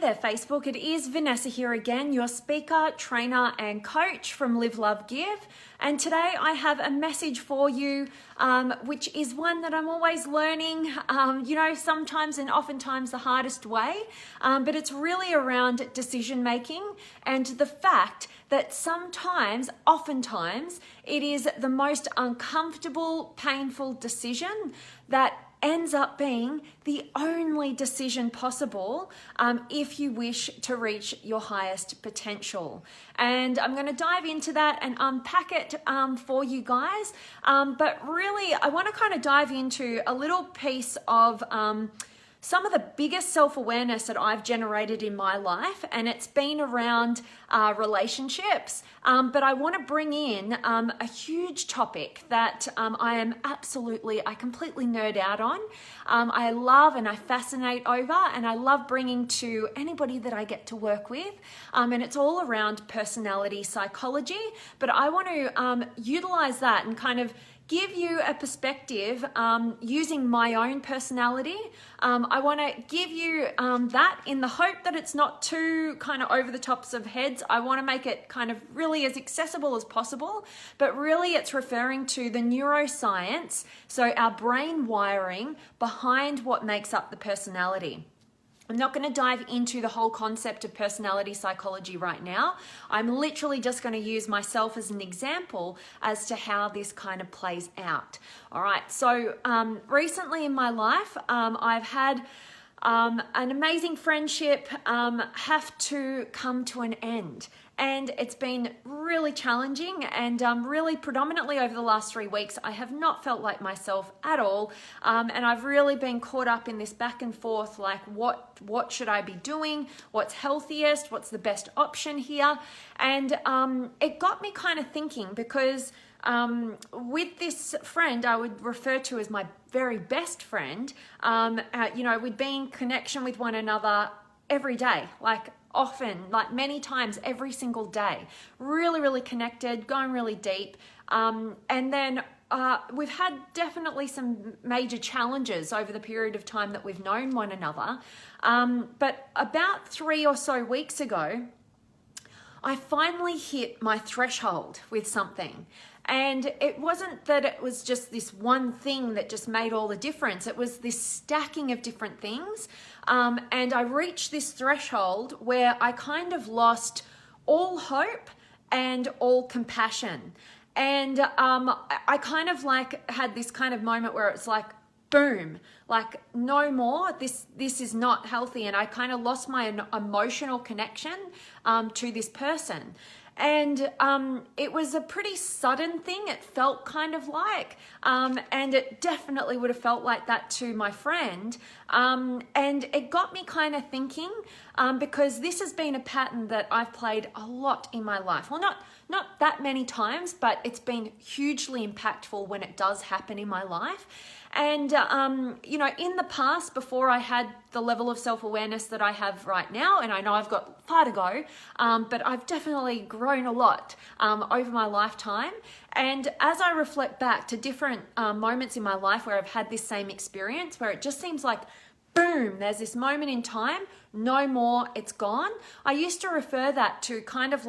there, Facebook. It is Vanessa here again, your speaker, trainer, and coach from Live, Love, Give. And today I have a message for you, which is one that I'm always learning, sometimes and oftentimes the hardest way. But it's really around decision making and the fact that oftentimes, it is the most uncomfortable, painful decision that ends up being the only decision possible if you wish to reach your highest potential. And I'm going to dive into that and unpack it for you guys. But really, I want to kind of dive into a little piece of some of the biggest self-awareness that I've generated in my life, and it's been around relationships. But I want to bring in a huge topic that I completely nerd out on. I love and I fascinate over, and I love bringing to anybody that I get to work with. And it's all around personality psychology. But I want to utilize that and kind of give you a perspective using my own personality. I want to give you that in the hope that it's not too kind of over the tops of heads. I want to make it kind of really as accessible as possible, but really it's referring to the neuroscience, so our brain wiring behind what makes up the personality. I'm not going to dive into the whole concept of personality psychology right now. I'm literally just going to use myself as an example as to how this kind of plays out. All right, so recently in my life, I've had an amazing friendship have to come to an end. And it's been really challenging, and really predominantly over the last 3 weeks, I have not felt like myself at all. And I've really been caught up in this back and forth, like what should I be doing? What's healthiest? What's the best option here? And it got me kind of thinking, because with this friend I would refer to as my very best friend, we'd be in connection with one another every day, often, many times every single day, really connected, going really deep. And then we've had definitely some major challenges over the period of time that we've known one another. But about 3 or so weeks ago, I finally hit my threshold with something. And it wasn't that it was just this one thing that just made all the difference. It was this stacking of different things. And I reached this threshold where I kind of lost all hope and all compassion. And I kind of had this kind of moment where it's like, boom, no more, this is not healthy. And I kind of lost my emotional connection to this person. And it was a pretty sudden thing, it felt kind of like, and it definitely would have felt like that to my friend. And it got me kind of thinking, because this has been a pattern that I've played a lot in my life. Well, not that many times, but it's been hugely impactful when it does happen in my life. And, in the past, before I had the level of self-awareness that I have right now, and I know I've got far to go, but I've definitely grown a lot over my lifetime. And as I reflect back to different moments in my life where I've had this same experience, where it just seems like, boom, there's this moment in time, no more, it's gone. I used to refer that to kind of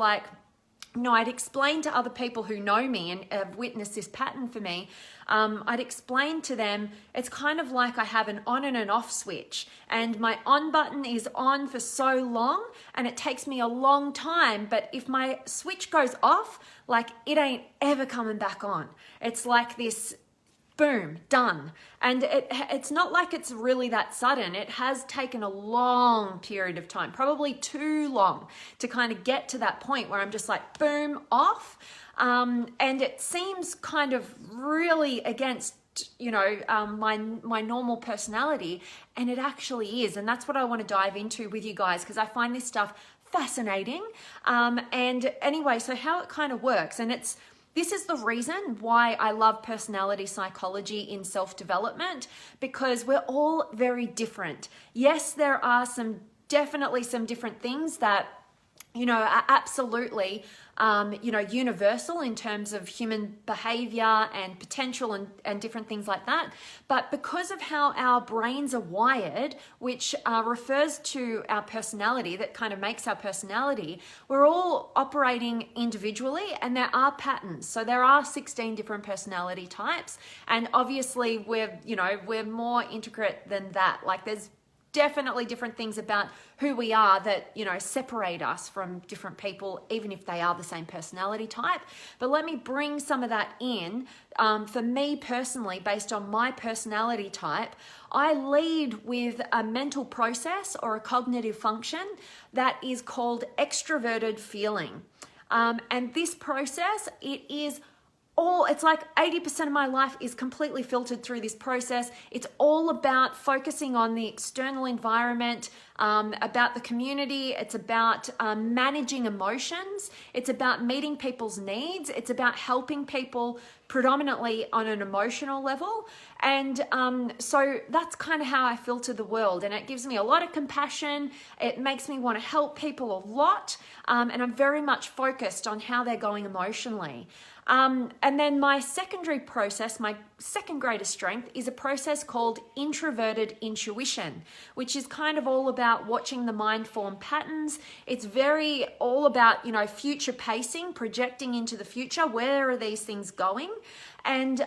I'd explain to other people who know me and have witnessed this pattern for me. I'd explain to them, it's kind of like I have an on and an off switch, and my on button is on for so long and it takes me a long time. But if my switch goes off, it ain't ever coming back on. It's like this, boom, done. And it's not like it's really that sudden. It has taken a long period of time, probably too long, to kind of get to that point where I'm just like, boom, off. And it seems kind of really against my normal personality, and it actually is. And that's what I want to dive into with you guys, because I find this stuff fascinating. And anyway, so how it kind of works, and this is the reason why I love personality psychology in self-development, because we're all very different. Yes, there are definitely some different things that are absolutely, universal in terms of human behavior and potential and different things like that. But because of how our brains are wired, which refers to our personality, that kind of makes our personality, we're all operating individually, and there are patterns. So there are 16 different personality types. And obviously we're more intricate than that. Like, there's definitely different things about who we are that, separate us from different people, even if they are the same personality type. But let me bring some of that in. For me personally, based on my personality type, I lead with a mental process or a cognitive function that is called extroverted feeling. And this process, it's like 80% of my life is completely filtered through this process. It's all about focusing on the external environment, about the community. It's about managing emotions. It's about meeting people's needs. It's about helping people predominantly on an emotional level. And so that's kind of how I filter the world. And it gives me a lot of compassion. It makes me want to help people a lot. And I'm very much focused on how they're going emotionally. And then my secondary process, my second greatest strength, is a process called introverted intuition, which is kind of all about watching the mind form patterns. It's very all about, future pacing, projecting into the future. Where are these things going? And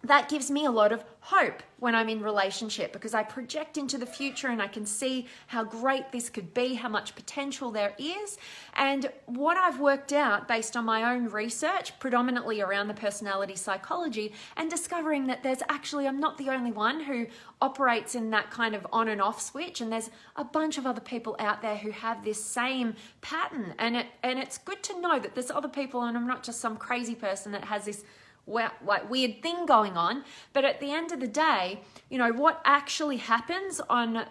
that gives me a lot of hope when I'm in relationship, because I project into the future and I can see how great this could be, how much potential there is. And what I've worked out based on my own research, predominantly around the personality psychology, and discovering that I'm not the only one who operates in that kind of on and off switch. And there's a bunch of other people out there who have this same pattern. And it's good to know that there's other people, and I'm not just some crazy person that has this weird thing going on. But at the end of the day, what actually happens on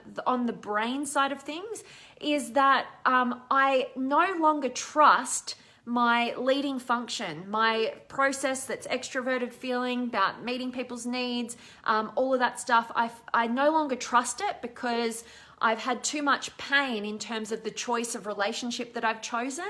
the brain side of things is that I no longer trust my leading function, my process that's extroverted feeling, about meeting people's needs, all of that stuff. I no longer trust it because I've had too much pain in terms of the choice of relationship that I've chosen.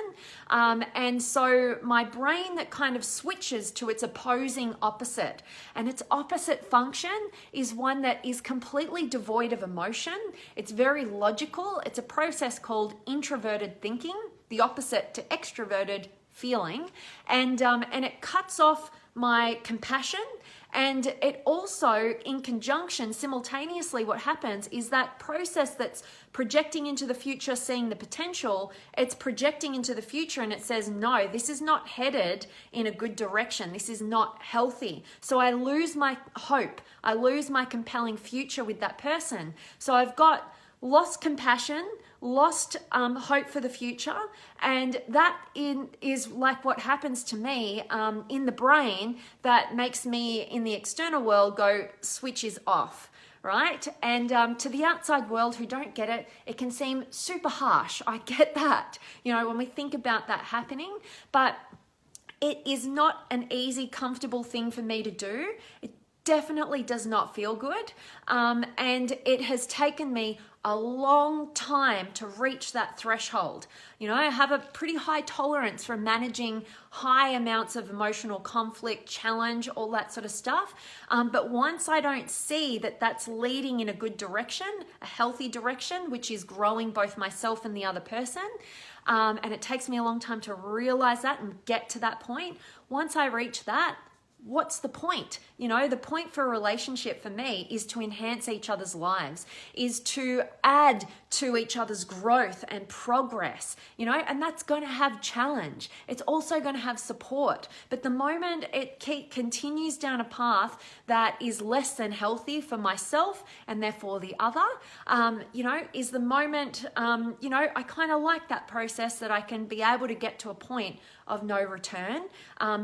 And so my brain that kind of switches to its opposing opposite. And its opposite function is one that is completely devoid of emotion. It's very logical. It's a process called introverted thinking, the opposite to extroverted feeling. And it cuts off my compassion. And it also, in conjunction, simultaneously, what happens is that process that's projecting into the future, seeing the potential, it's projecting into the future and it says, no, this is not headed in a good direction. This is not healthy. So I lose my hope. I lose my compelling future with that person. So I've got lost compassion, lost hope for the future, and that is like what happens to me in the brain that makes me in the external world go switch is off, right? And to the outside world who don't get it, it can seem super harsh. I get that, when we think about that happening, but it is not an easy, comfortable thing for me to do. It definitely does not feel good, and it has taken me a long time to reach that threshold. I have a pretty high tolerance for managing high amounts of emotional conflict, challenge, all that sort of stuff. But once I don't see that that's leading in a good direction, a healthy direction, which is growing both myself and the other person, and it takes me a long time to realize that and get to that point. Once I reach that, what's the point? The point for a relationship for me is to enhance each other's lives, is to add to each other's growth and progress, and that's going to have challenge. It's also going to have support. But the moment it continues down a path that is less than healthy for myself and therefore the other, is the moment, I kind of like that process that I can be able to get to a point of no return,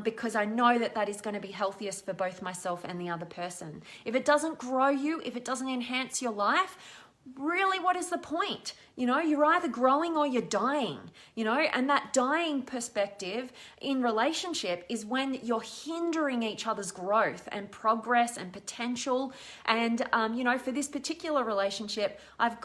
because I know that is going to be healthiest for both myself and the other person. If it doesn't grow you, if it doesn't enhance your life, really, what is the point? You're either growing or you're dying, and that dying perspective in relationship is when you're hindering each other's growth and progress and potential. And, for this particular relationship, I've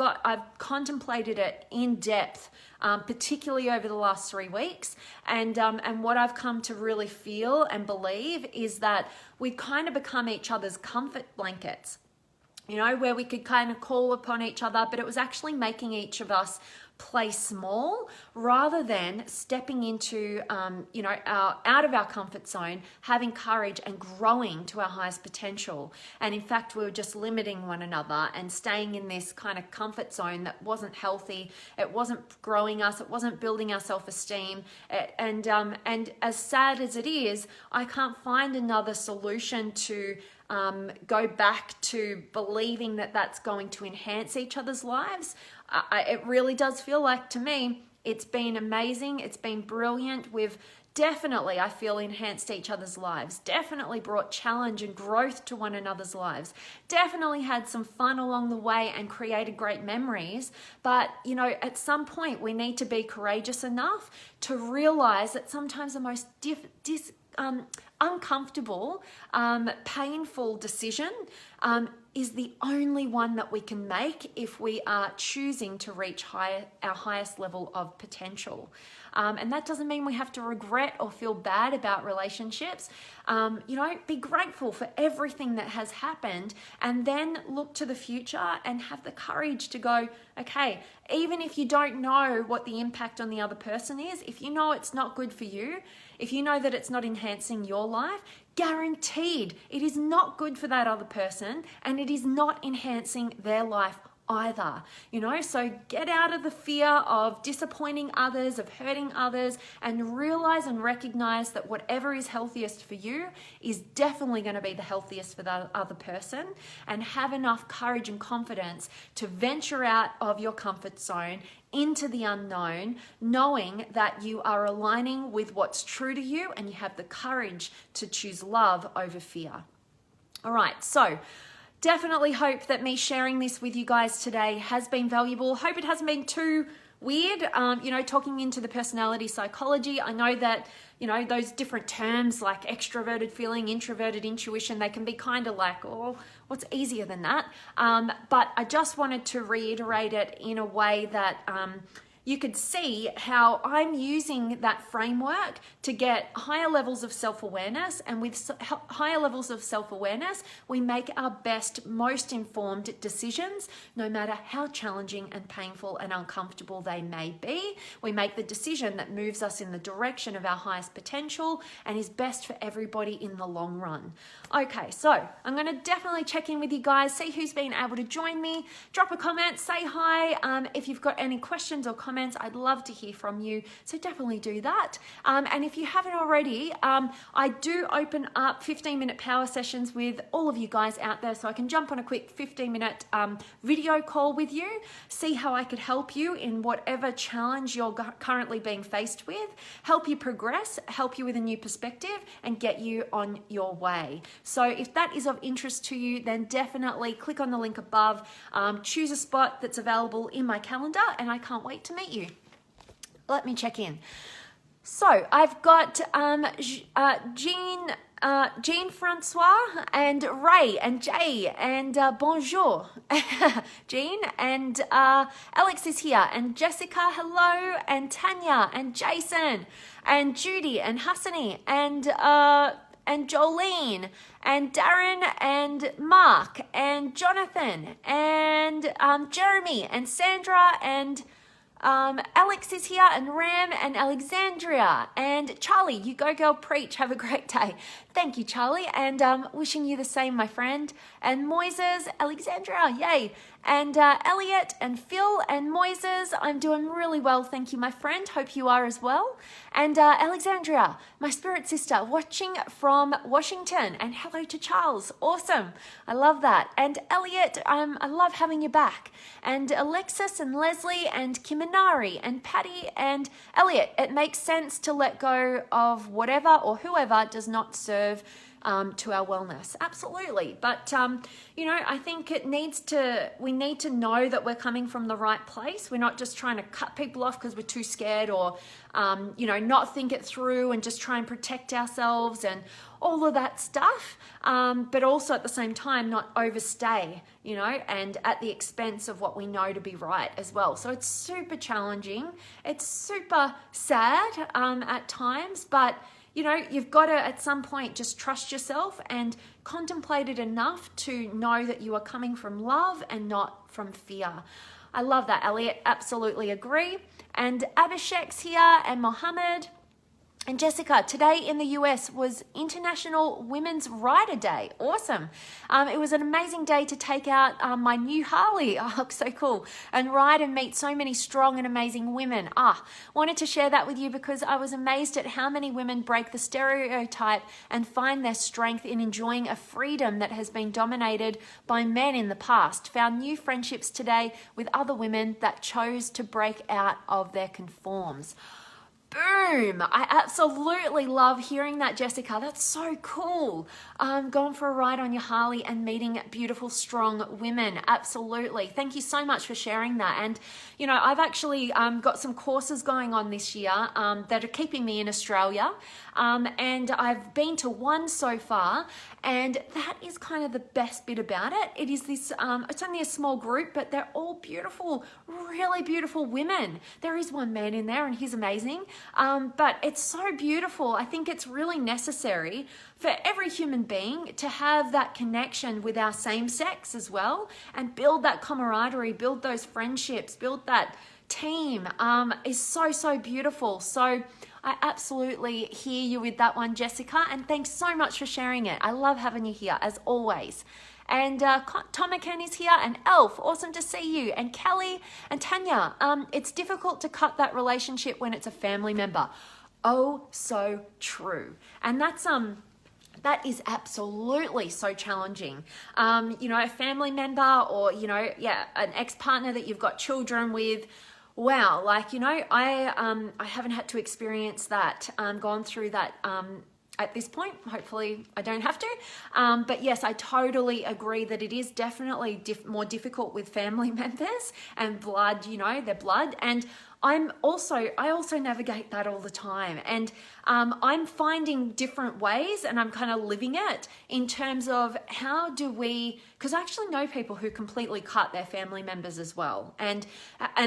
contemplated it in depth, particularly over the last 3 weeks. And what I've come to really feel and believe is that we kind of become each other's comfort blankets. Where we could kind of call upon each other, but it was actually making each of us play small rather than stepping into, out of our comfort zone, having courage and growing to our highest potential. And in fact, we were just limiting one another and staying in this kind of comfort zone that wasn't healthy. It wasn't growing us. It wasn't building our self-esteem. And as sad as it is, I can't find another solution to go back to believing that that's going to enhance each other's lives. It really does feel like, to me, it's been amazing. It's been brilliant. We've definitely, I feel, enhanced each other's lives, definitely brought challenge and growth to one another's lives, definitely had some fun along the way and created great memories. But, at some point we need to be courageous enough to realize that sometimes the most uncomfortable, painful decision is the only one that we can make if we are choosing to reach our highest level of potential. And that doesn't mean we have to regret or feel bad about relationships. Be grateful for everything that has happened, and then look to the future and have the courage to go, okay, even if you don't know what the impact on the other person is, if you know it's not good for you, if you know that it's not enhancing your life, guaranteed it is not good for that other person, and it is not enhancing their life either. So get out of the fear of disappointing others, of hurting others, and realize and recognize that whatever is healthiest for you is definitely going to be the healthiest for the other person, and have enough courage and confidence to venture out of your comfort zone into the unknown, knowing that you are aligning with what's true to you and you have the courage to choose love over fear. All right, so definitely hope that me sharing this with you guys today has been valuable. Hope it hasn't been too weird, talking into the personality psychology. I know that, those different terms like extroverted feeling, introverted intuition, they can be kind of like, oh, what's easier than that? But I just wanted to reiterate it in a way that you could see how I'm using that framework to get higher levels of self-awareness. And with higher levels of self-awareness, we make our best, most informed decisions, no matter how challenging and painful and uncomfortable they may be. We make the decision that moves us in the direction of our highest potential and is best for everybody in the long run. Okay, so I'm going to definitely check in with you guys, see who's been able to join me, drop a comment, say hi. If you've got any questions or comments, I'd love to hear from you, so definitely do that. And if you haven't already, I do open up 15-minute power sessions with all of you guys out there, so I can jump on a quick 15-minute video call with you, see how I could help you in whatever challenge you're currently being faced with, help you progress, help you with a new perspective, and get you on your way. So if that is of interest to you, then definitely click on the link above, choose a spot that's available in my calendar, and I can't wait to meet you. Let me check in. So I've got Jean Francois and Ray and Jay and bonjour. Jean and Alex is here, and Jessica, hello, and Tanya and Jason and Judy and Hassani and Jolene and Darren and Mark and Jonathan and Jeremy and Sandra and Alex is here, and Ram and Alexandria and Charlie. You go girl, preach. Have a great day. Thank you, Charlie, and wishing you the same, my friend. And Moises, Alexandria, yay. And Elliot and Phil and Moises, I'm doing really well, thank you, my friend. Hope you are as well. And Alexandria, my spirit sister, watching from Washington. And hello to Charles, awesome. I love that. And Elliot, I love having you back. And Alexis and Leslie and Kiminari and Patty and Elliot, it makes sense to let go of whatever or whoever does not serve to our wellness. Absolutely. But, I think we need to know that we're coming from the right place. We're not just trying to cut people off because we're too scared, or, not think it through and just try and protect ourselves and all of that stuff. But also at the same time, not overstay, and at the expense of what we know to be right as well. So it's super challenging. It's super sad at times, but you've got to at some point just trust yourself and contemplate it enough to know that you are coming from love and not from fear. I love that, Elliot. Absolutely agree. And Abhishek's here, and Mohammed. And Jessica, today in the US was International Women's Rider Day. Awesome. It was an amazing day to take out my new Harley. Oh, so cool. And ride and meet so many strong and amazing women. Wanted to share that with you because I was amazed at how many women break the stereotype and find their strength in enjoying a freedom that has been dominated by men in the past. Found new friendships today with other women that chose to break out of their conforms. Boom! I absolutely love hearing that, Jessica. That's so cool. Going for a ride on your Harley and meeting beautiful, strong women. Absolutely. Thank you so much for sharing that. And, I've actually got some courses going on this year that are keeping me in Australia. And I've been to one so far, and that is kind of the best bit about it. It is this, it's only a small group, but they're all beautiful, really beautiful women. There is one man in there and he's amazing. But it's so beautiful. I think it's really necessary for every human being to have that connection with our same sex as well, and build that camaraderie, build those friendships, build that team. Is so beautiful. So I absolutely hear you with that one, Jessica, and thanks so much for sharing it. I love having you here as always. And Tom McKenny's here, and Elf, awesome to see you. And Kelly and Tanya, it's difficult to cut that relationship when it's a family member. Oh, so true. And that is absolutely so challenging. A family member, or, an ex-partner that you've got children with. Wow, I haven't had to experience that, gone through that at this point. Hopefully I don't have to. But yes, I totally agree that it is definitely more difficult with family members and blood, their blood. And I also navigate that all the time. And I'm finding different ways, and I'm kind of living it in terms of how do we, because I actually know people who completely cut their family members as well. And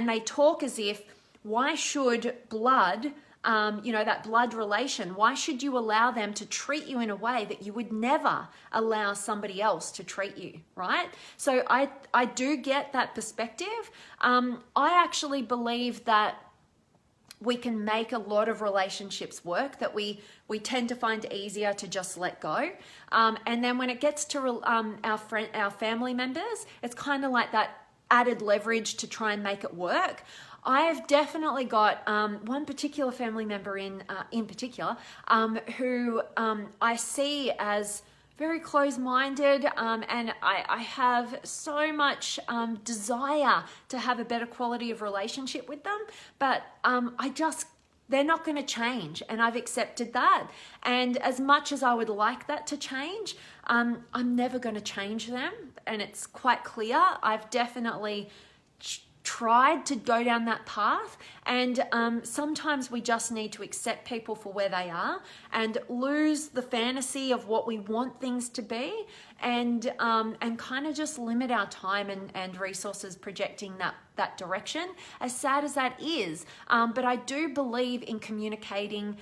they talk as if, why should blood, that blood relation, why should you allow them to treat you in a way that you would never allow somebody else to treat you, right? So I do get that perspective. I actually believe that we can make a lot of relationships work that we tend to find easier to just let go. And then when it gets to our family members, it's kind of like that added leverage to try and make it work. I've definitely got one particular family member in particular who I see as very close-minded, and I have so much desire to have a better quality of relationship with them, but they're not going to change, and I've accepted that. And as much as I would like that to change, I'm never going to change them, and it's quite clear. I've definitely tried to go down that path, and sometimes we just need to accept people for where they are and lose the fantasy of what we want things to be, and kind of just limit our time and resources projecting that direction, as sad as that is. But I do believe in communicating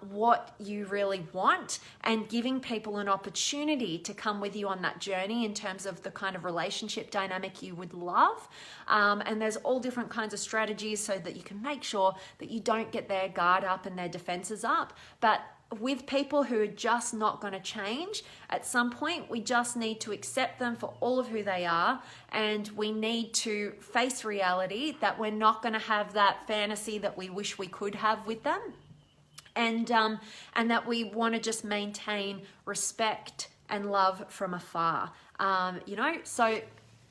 what you really want and giving people an opportunity to come with you on that journey in terms of the kind of relationship dynamic you would love. And there's all different kinds of strategies so that you can make sure that you don't get their guard up and their defenses up. But with people who are just not going to change, at some point we just need to accept them for all of who they are, and we need to face reality that we're not going to have that fantasy that we wish we could have with them, and that we want to just maintain respect and love from afar. So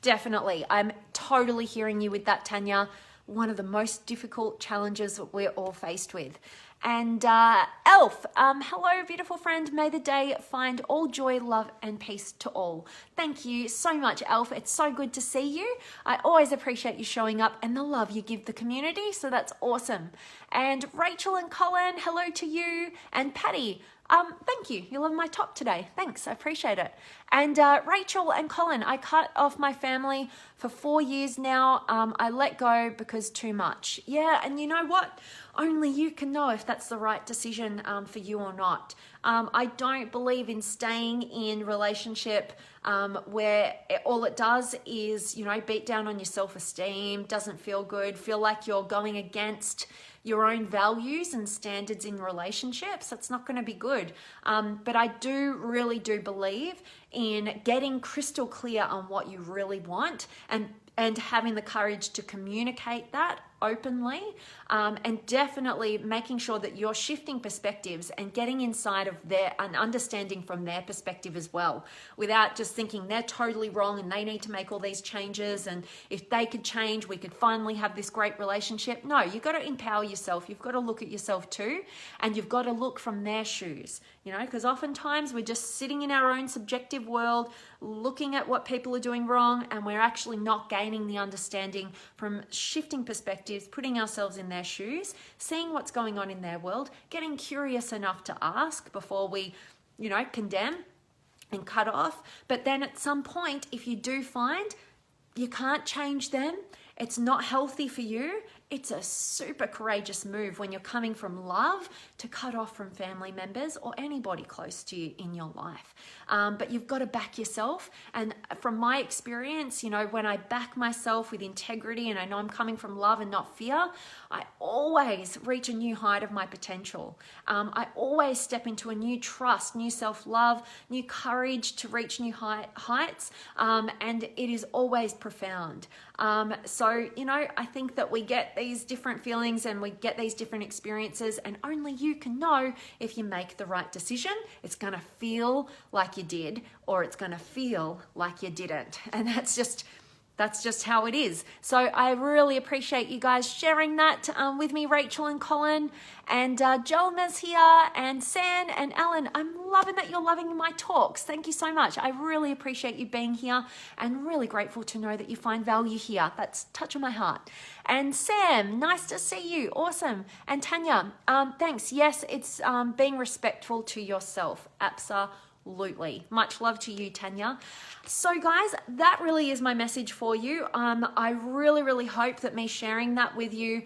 definitely, I'm totally hearing you with that, Tanya. One of the most difficult challenges that we're all faced with. And Elf, hello, beautiful friend. May the day find all joy, love, and peace to all. Thank you so much, Elf. It's so good to see you. I always appreciate you showing up and the love you give the community, so that's awesome. And Rachel and Colin, hello to you. And Patty, thank you. You love my top today. Thanks. I appreciate it. And Rachel and Colin, I cut off my family for 4 years now. I let go because too much. Yeah, and you know what? Only you can know if that's the right decision for you or not. I don't believe in staying in relationship where all it does is, beat down on your self-esteem, doesn't feel good, feel like you're going against your own values and standards in relationships. That's not going to be good. But I really do believe in getting crystal clear on what you really want and having the courage to communicate that openly, and definitely making sure that you're shifting perspectives and getting inside of and understanding from their perspective as well, without just thinking they're totally wrong and they need to make all these changes, and if they could change, we could finally have this great relationship. No, you've got to empower yourself. You've got to look at yourself too, and you've got to look from their shoes, because oftentimes we're just sitting in our own subjective world, looking at what people are doing wrong, and we're actually not gaining the understanding from shifting perspectives, putting ourselves in their shoes, seeing what's going on in their world, getting curious enough to ask before we, condemn and cut off. But then at some point, if you do find you can't change them, it's not healthy for you, it's a super courageous move when you're coming from love to cut off from family members or anybody close to you in your life. But you've got to back yourself. And from my experience, when I back myself with integrity and I know I'm coming from love and not fear, I always reach a new height of my potential. I always step into a new trust, new self-love, new courage to reach new heights. And it is always profound. So, I think that we get these different feelings and we get these different experiences, and only you can know if you make the right decision. It's going to feel like you did, or it's going to feel like you didn't. And that's just how it is. So I really appreciate you guys sharing that with me, Rachel and Colin, and Jelma's here, and San and Alan. I'm loving that you're loving my talks. Thank you so much. I really appreciate you being here, and really grateful to know that you find value here. That's touching my heart. And Sam, nice to see you. Awesome. And Tanya, thanks. Yes, it's being respectful to yourself. Absolutely. Much love to you, Tanya. So guys, that really is my message for you. I really hope that me sharing that with you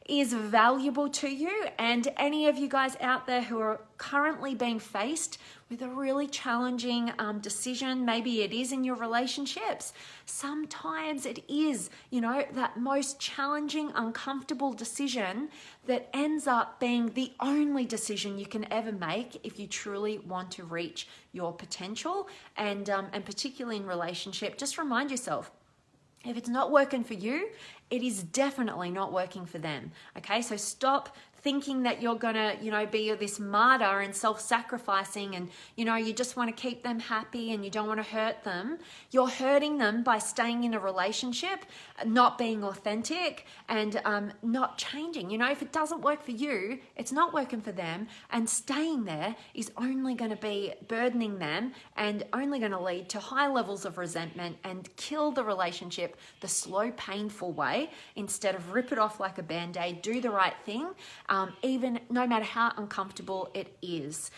is valuable to you, and any of you guys out there who are currently being faced with a really challenging decision. Maybe it is in your relationships. Sometimes it is, that most challenging, uncomfortable decision that ends up being the only decision you can ever make if you truly want to reach your potential. And particularly in relationship, just remind yourself, if it's not working for you, it is definitely not working for them. Okay, so stop thinking that you're gonna, be this martyr and self-sacrificing, and you just want to keep them happy and you don't want to hurt them. You're hurting them by staying in a relationship, not being authentic, and not changing. If it doesn't work for you, it's not working for them, and staying there is only going to be burdening them and only going to lead to high levels of resentment and kill the relationship the slow, painful way, instead of rip it off like a band-aid, do the right thing, even no matter how uncomfortable it is.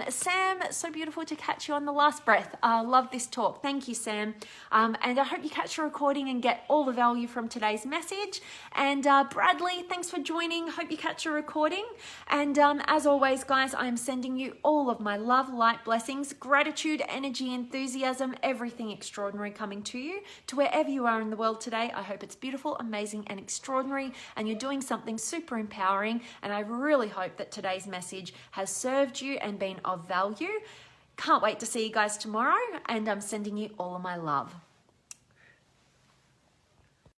Sam, so beautiful to catch you on the last breath. Love this talk. Thank you, Sam. And I hope you catch the recording and get all the value from today's message. And Bradley, thanks for joining. Hope you catch a recording. And as always, guys, I am sending you all of my love, light, blessings, gratitude, energy, enthusiasm, everything extraordinary coming to you, to wherever you are in the world today. I hope it's beautiful, amazing, and extraordinary, and you're doing something super empowering. And I really hope that today's message has served you and been of value. Can't wait to see you guys tomorrow, and I'm sending you all of my love.